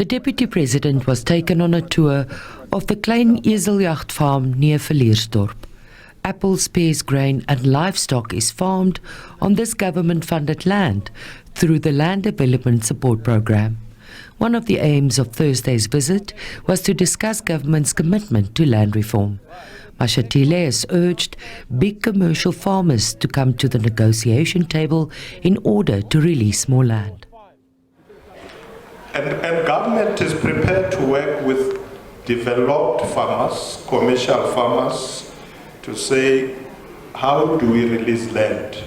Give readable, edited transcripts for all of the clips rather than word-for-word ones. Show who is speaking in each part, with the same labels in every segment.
Speaker 1: The Deputy President was taken on a tour of the Klein Eseljacht farm near Villiersdorp. Apples, pears, grain and livestock is farmed on this government-funded land through the Land Development Support Program. One of the aims of Thursday's visit was to discuss government's commitment to land reform. Mashatile has urged big commercial farmers to come to the negotiation table in order to release more land.
Speaker 2: And government is prepared to work with developed farmers, commercial farmers, to say, how do we release land?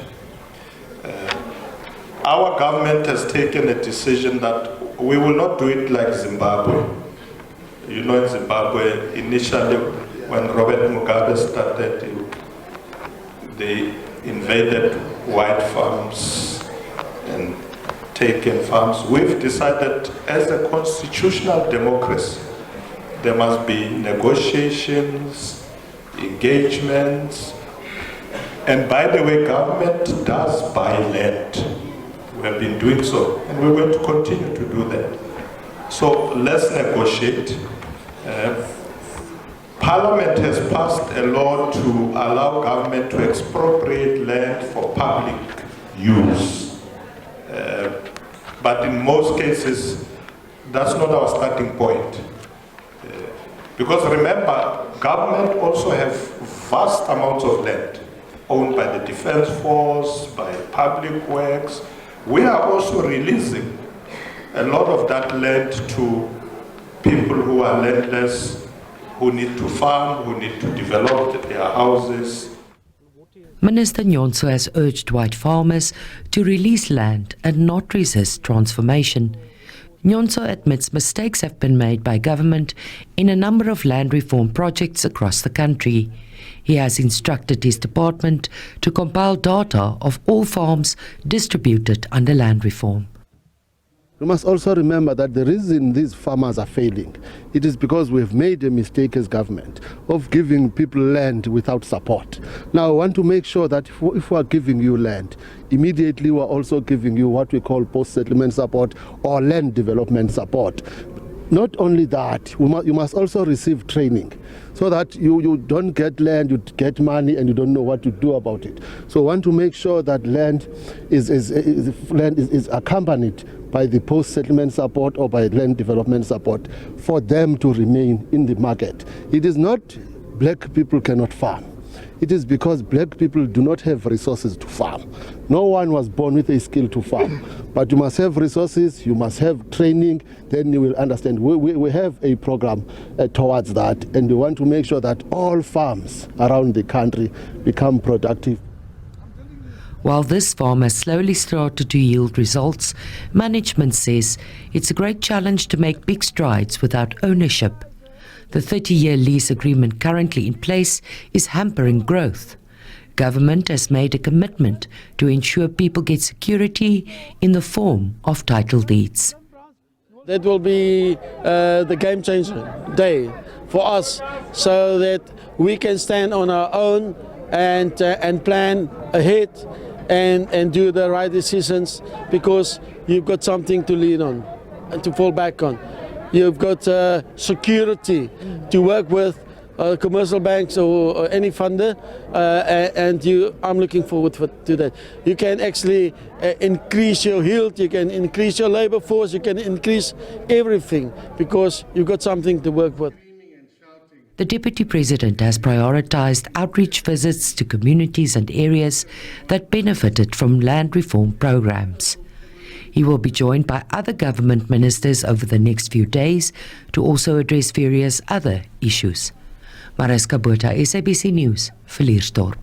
Speaker 2: Our government has taken a decision that we will not do it like Zimbabwe. You know, in Zimbabwe, initially, when Robert Mugabe started, they invaded white farms and taken farms. We've decided, as a constitutional democracy, there must be negotiations, engagements, and by the way, government does buy land. We have been doing so, and we're going to continue to do that. So let's negotiate. Parliament has passed a law to allow government to expropriate land for public use. But in most cases, that's not our starting point. Because remember, government also have vast amounts of land owned by the Defense Force, by public works. We are also releasing a lot of that land to people who are landless, who need to farm, who need to develop their houses.
Speaker 1: Minister Nyhontso has urged white farmers to release land and not resist transformation. Nyhontso admits mistakes have been made by government in a number of land reform projects across the country. He has instructed his department to compile data of all farms distributed under land reform.
Speaker 3: We must also remember that the reason these farmers are failing, it is because we've made a mistake as government of giving people land without support. Now, I want to make sure that if we are giving you land, immediately we are also giving you what we call post-settlement support or land development support. Not only that, you must also receive training so that you don't get land, you get money and you don't know what to do about it. So I want to make sure that land is accompanied by the post-settlement support or by land development support for them to remain in the market. It is not black people cannot farm. It is because black people do not have resources to farm. No one was born with a skill to farm. But you must have resources, you must have training, then you will understand. We have a program towards that, and we want to make sure that all farms around the country become productive.
Speaker 1: While this farm has slowly started to yield results, management says it's a great challenge to make big strides without ownership. The 30-year lease agreement currently in place is hampering growth. Government has made a commitment to ensure people get security in the form of title deeds.
Speaker 4: That will be the game changer day for us, so that we can stand on our own and plan ahead and do the right decisions, because you've got something to lean on and to fall back on. You've got security to work with commercial banks or any funder, and I'm looking forward to that. You can actually increase your yield, you can increase your labor force, you can increase everything because you've got something to work with.
Speaker 1: The Deputy President has prioritized outreach visits to communities and areas that benefited from land reform programs. He will be joined by other government ministers over the next few days to also address various other issues. Mariska Botha, SABC News, Villiersdorp.